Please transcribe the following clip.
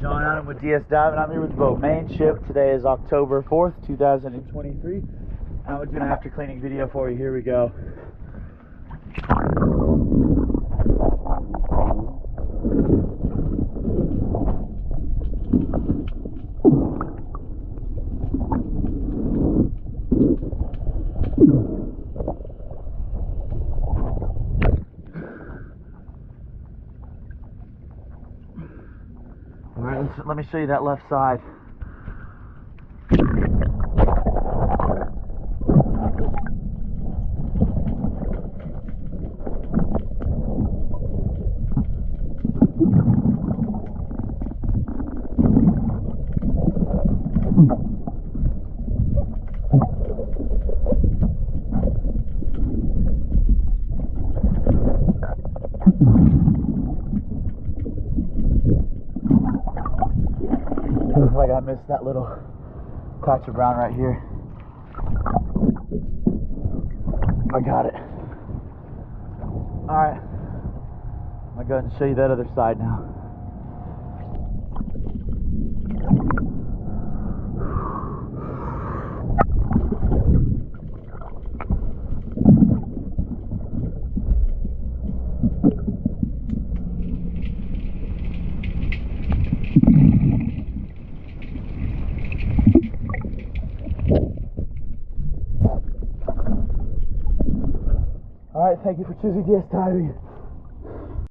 John Adam with DS Dive, and I'm here with the boat Mainship. Today is October 4th, 2023, and we're doing an after cleaning video for you. Here we go. All right, let me show you that left side. Looks like I missed that little patch of brown right here. I got it. Alright, I'm gonna go ahead and show you that other side now. Alright, thank you for choosing DS Diving.